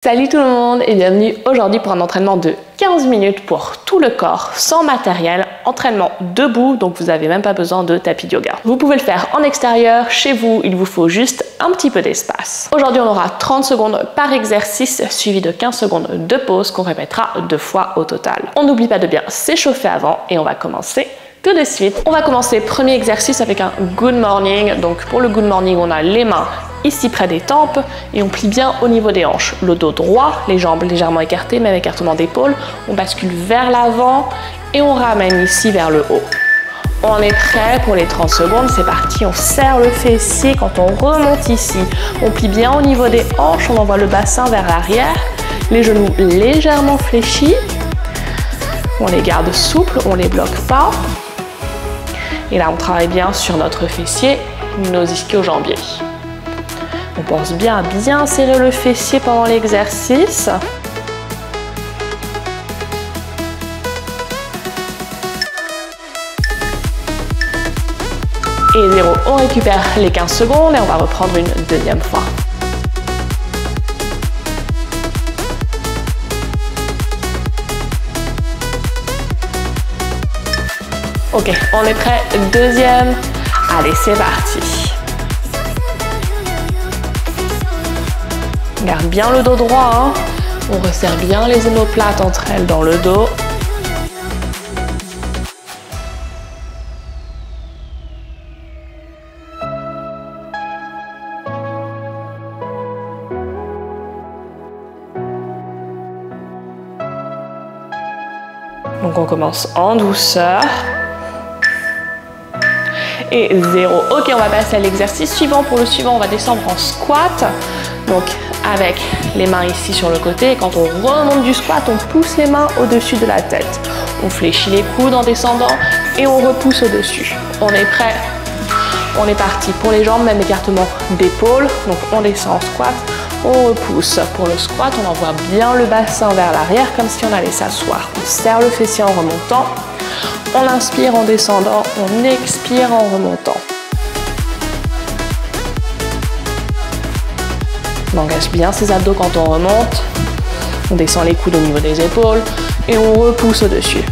Salut tout le monde et bienvenue aujourd'hui pour un entraînement de 15 minutes pour tout le corps, sans matériel, entraînement debout, donc vous n'avez même pas besoin de tapis de yoga. Vous pouvez le faire en extérieur, chez vous, il vous faut juste un petit peu d'espace. Aujourd'hui on aura 30 secondes par exercice, suivi de 15 secondes de pause qu'on répétera 2 fois au total. On n'oublie pas de bien s'échauffer avant et on va commencer tout de suite. On va commencer premier exercice avec un good morning. Donc pour le good morning, on a les mains ici près des tempes et on plie bien au niveau des hanches. Le dos droit, les jambes légèrement écartées, même écartement d'épaule. On bascule vers l'avant et on ramène ici vers le haut. On est prêt pour les 30 secondes, c'est parti. On serre le fessier quand on remonte ici. On plie bien au niveau des hanches, on envoie le bassin vers l'arrière. Les genoux légèrement fléchis. On les garde souples, on les bloque pas. Et là, on travaille bien sur notre fessier, nos ischio-jambiers. On pense bien à bien serrer le fessier pendant l'exercice. Et 0, on récupère les 15 secondes et on va reprendre une deuxième fois. Ok, on est prêt, deuxième. Allez, c'est parti. Garde bien le dos droit, hein. On resserre bien les omoplates entre elles dans le dos. Donc on commence en douceur. Et 0. Ok, on va passer à l'exercice suivant. Pour le suivant, on va descendre en squat. Donc avec les mains ici sur le côté. Et quand on remonte du squat, on pousse les mains au-dessus de la tête. On fléchit les coudes en descendant et on repousse au-dessus. On est prêt. On est parti pour les jambes, même écartement d'épaule. Donc on descend en squat. On repousse. Pour le squat, on envoie bien le bassin vers l'arrière comme si on allait s'asseoir. On serre le fessier en remontant. On inspire en descendant. On expire en remontant. On engage bien ses abdos quand on remonte. On descend les coudes au niveau des épaules et on repousse au-dessus.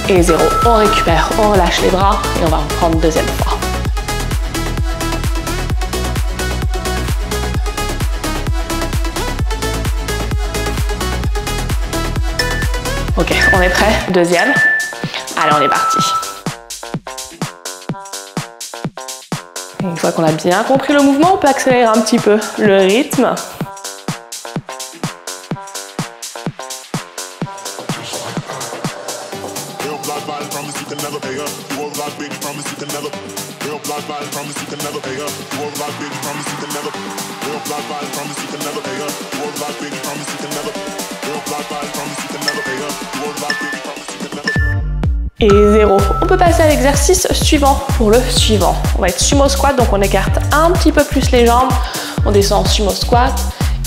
Et 0, on récupère, on relâche les bras et on va reprendre deuxième fois. Ok, on est prêt, deuxième. Allez, on est parti. Une fois qu'on a bien compris le mouvement, on peut accélérer un petit peu le rythme. Et 0. On peut passer à l'exercice suivant. Pour le suivant, on va être sumo squat, donc on écarte un petit peu plus les jambes. On descend en sumo squat.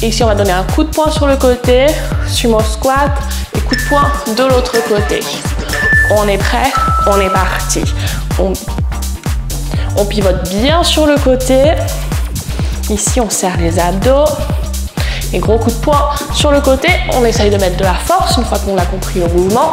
Et ici, on va donner un coup de poing sur le côté, sumo squat, et coup de poing de l'autre côté. On est prêt, on est parti. On pivote bien sur le côté. Ici, on serre les abdos. Et gros coup de poing sur le côté. On essaye de mettre de la force une fois qu'on a compris le mouvement.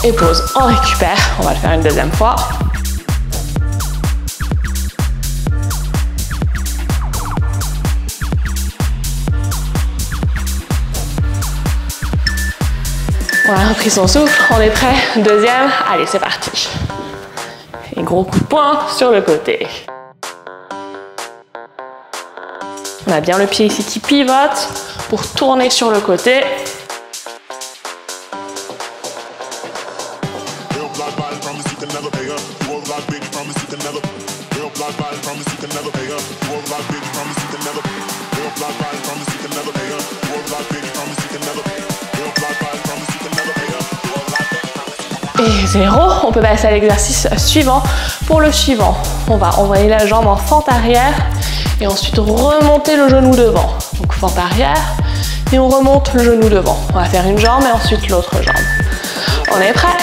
Et pause, on récupère, on va le faire une deuxième fois. On a repris son souffle, on est prêt, deuxième, allez c'est parti. Et gros coup de poing sur le côté. On a bien le pied ici qui pivote pour tourner sur le côté. Et 0. On peut passer à l'exercice suivant. Pour le suivant, on va envoyer la jambe en fente arrière et ensuite remonter le genou devant. Donc fente arrière et on remonte le genou devant. On va faire une jambe et ensuite l'autre jambe. On est prêt?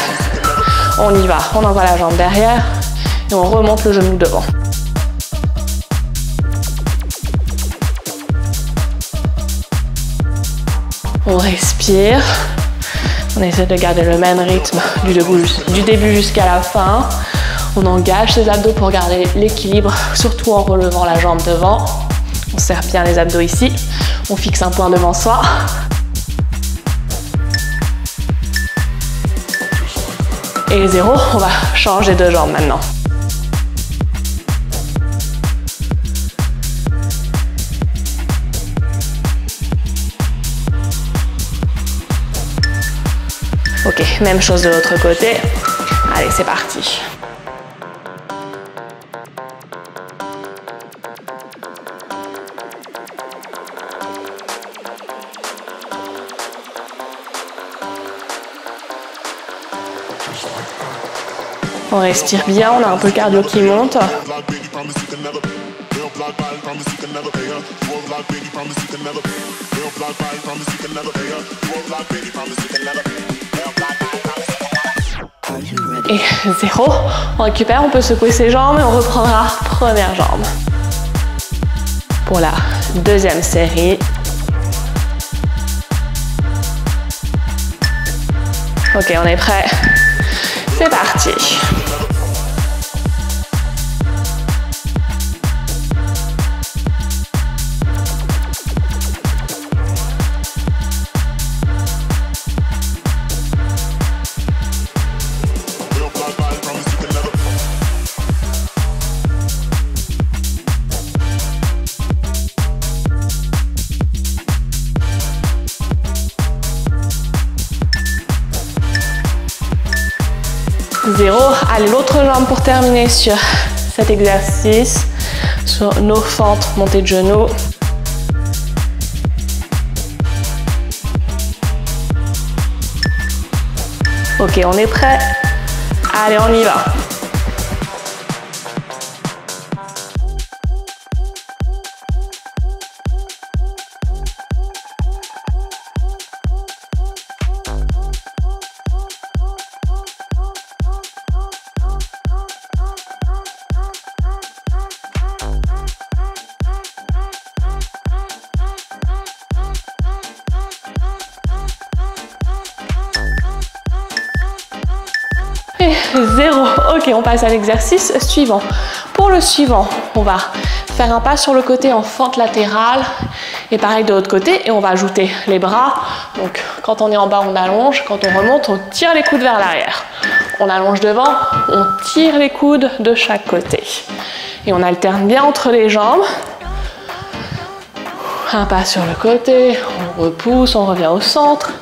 On y va. On envoie la jambe derrière et on remonte le genou devant. On respire. On essaie de garder le même rythme du début jusqu'à la fin. On engage ses abdos pour garder l'équilibre, surtout en relevant la jambe devant. On serre bien les abdos ici. On fixe un point devant soi. Et 0, on va changer de jambe maintenant. Ok, même chose de l'autre côté. Allez, c'est parti. On respire bien, on a un peu le cardio qui monte. Et 0, on récupère, on peut secouer ses jambes et on reprendra première jambe. Pour la deuxième série. Ok, on est prêt. C'est parti. Zéro. Allez, l'autre jambe pour terminer sur cet exercice, sur nos fentes, montée de genoux. Ok, on est prêt. Allez, on y va. Et 0. Ok, on passe à l'exercice suivant. Pour le suivant, on va faire un pas sur le côté en fente latérale et pareil de l'autre côté et on va ajouter les bras. Donc quand on est en bas, on allonge. Quand on remonte, on tire les coudes vers l'arrière. On allonge devant, on tire les coudes de chaque côté. Et on alterne bien entre les jambes. Un pas sur le côté, on repousse, on revient au centre.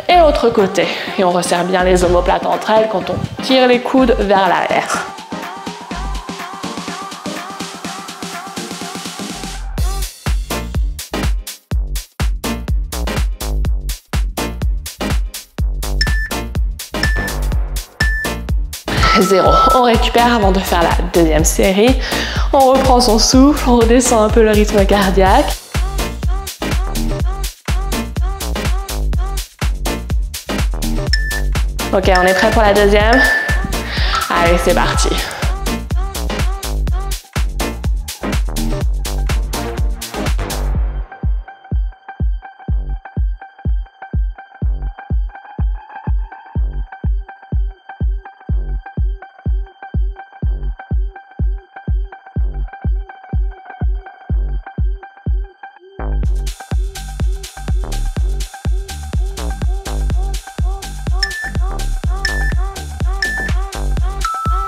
Et l'autre côté. Et on resserre bien les omoplates entre elles quand on tire les coudes vers l'arrière. Zéro. On récupère avant de faire la deuxième série. On reprend son souffle, on redescend un peu le rythme cardiaque. Ok, on est prêt pour la deuxième? Allez, c'est parti.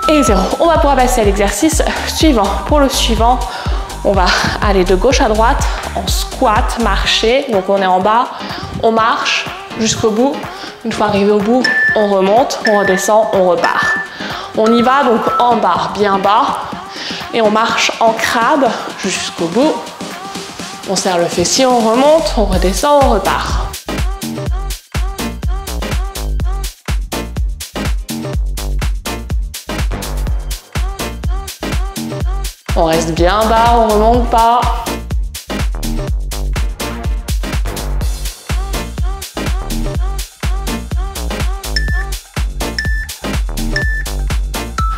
Et 0. On va pouvoir passer à l'exercice suivant. Pour le suivant, on va aller de gauche à droite en squat, marcher. Donc on est en bas, on marche jusqu'au bout. Une fois arrivé au bout, on remonte, on redescend, on repart. On y va donc en barre, bien bas. Et on marche en crabe jusqu'au bout. On serre le fessier, on remonte, on redescend, on repart. On reste bien bas, on remonte pas.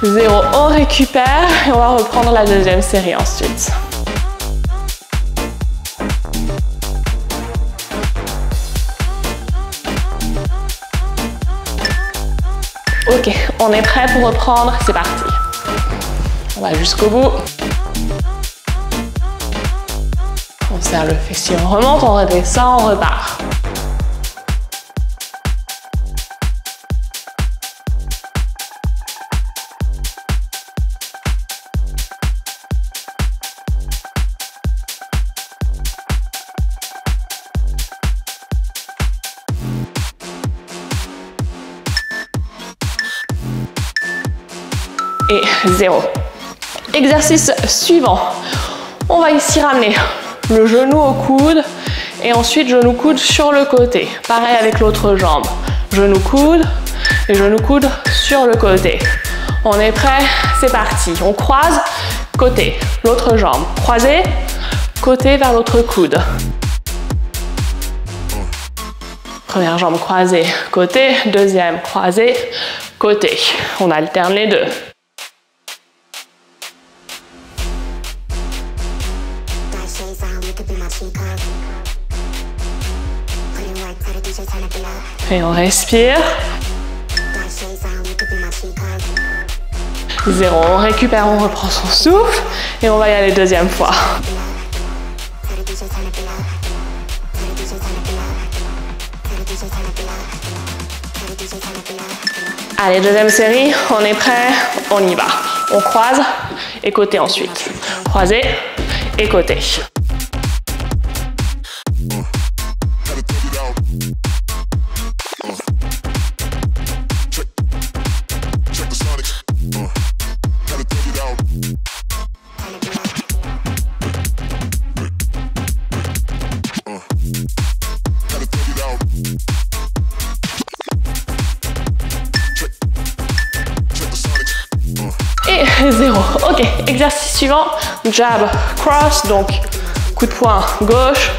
Zéro, on récupère et on va reprendre la deuxième série ensuite. Ok, on est prêt pour reprendre, c'est parti. On va jusqu'au bout. On serre le fessier, on remonte, on redescend, on repart. Et 0. Exercice suivant. On va ici ramener le genou au coude et ensuite genou coude sur le côté. Pareil avec l'autre jambe. Genou coude et genou coude sur le côté. On est prêt? C'est parti. On croise, côté, l'autre jambe. Croisé, côté vers l'autre coude. Première jambe croisée, côté, deuxième croisée, côté. On alterne les deux. Et on respire. 0, on récupère, on reprend son souffle et on va y aller deuxième fois. Allez, deuxième série, on est prêt, on y va. On croise et côté ensuite. Croisé et côté. Et 0. Ok, exercice suivant, jab, cross, donc coup de poing gauche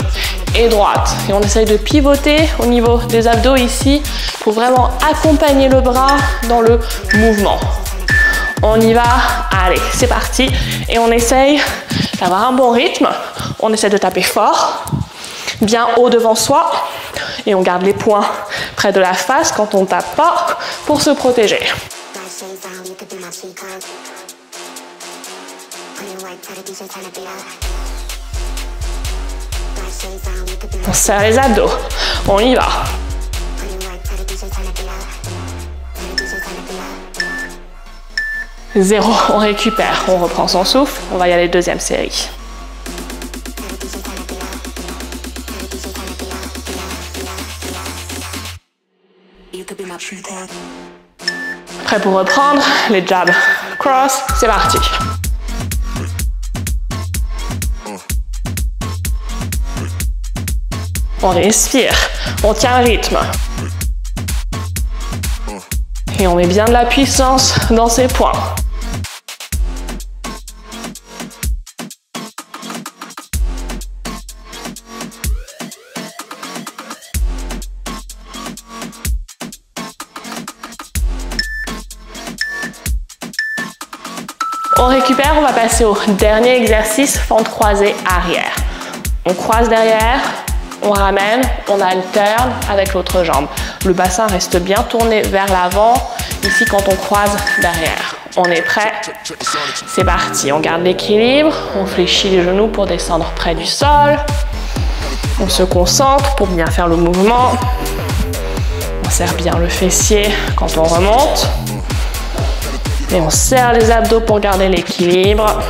et droite. Et on essaye de pivoter au niveau des abdos ici pour vraiment accompagner le bras dans le mouvement. On y va, allez, c'est parti. Et on essaye d'avoir un bon rythme. On essaie de taper fort, bien haut devant soi. Et on garde les poings près de la face quand on ne tape pas pour se protéger. On serre les abdos, on y va. Zéro, on récupère, on reprend son souffle, on va y aller deuxième série. Prêt pour reprendre, les jabs, cross, c'est parti. On respire, on tient le rythme. Et on met bien de la puissance dans ses poings. On récupère, on va passer au dernier exercice, fente croisée arrière. On croise derrière, on ramène, on alterne avec l'autre jambe. Le bassin reste bien tourné vers l'avant, ici quand on croise derrière. On est prêt? C'est parti, on garde l'équilibre, on fléchit les genoux pour descendre près du sol. On se concentre pour bien faire le mouvement. On serre bien le fessier quand on remonte. Et on serre les abdos pour garder l'équilibre.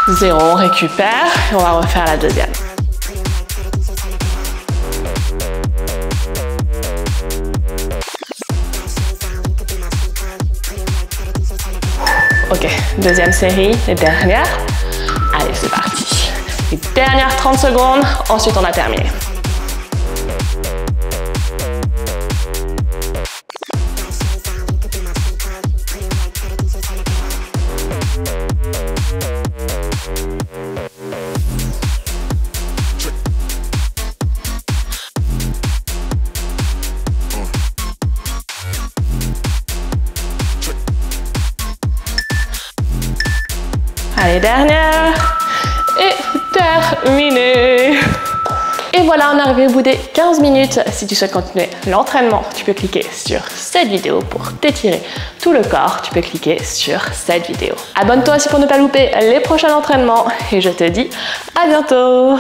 Zéro, on récupère et on va refaire la deuxième. Ok, deuxième série, les dernières. Allez, c'est parti. Et Dernière 30 secondes, ensuite on a terminé. Allez, dernière. Et terminé. Et voilà, on est arrivé au bout des 15 minutes. Si tu souhaites continuer l'entraînement, tu peux cliquer sur cette vidéo pour t'étirer tout le corps. Tu peux cliquer sur cette vidéo. Abonne-toi aussi pour ne pas louper les prochains entraînements. Et je te dis à bientôt.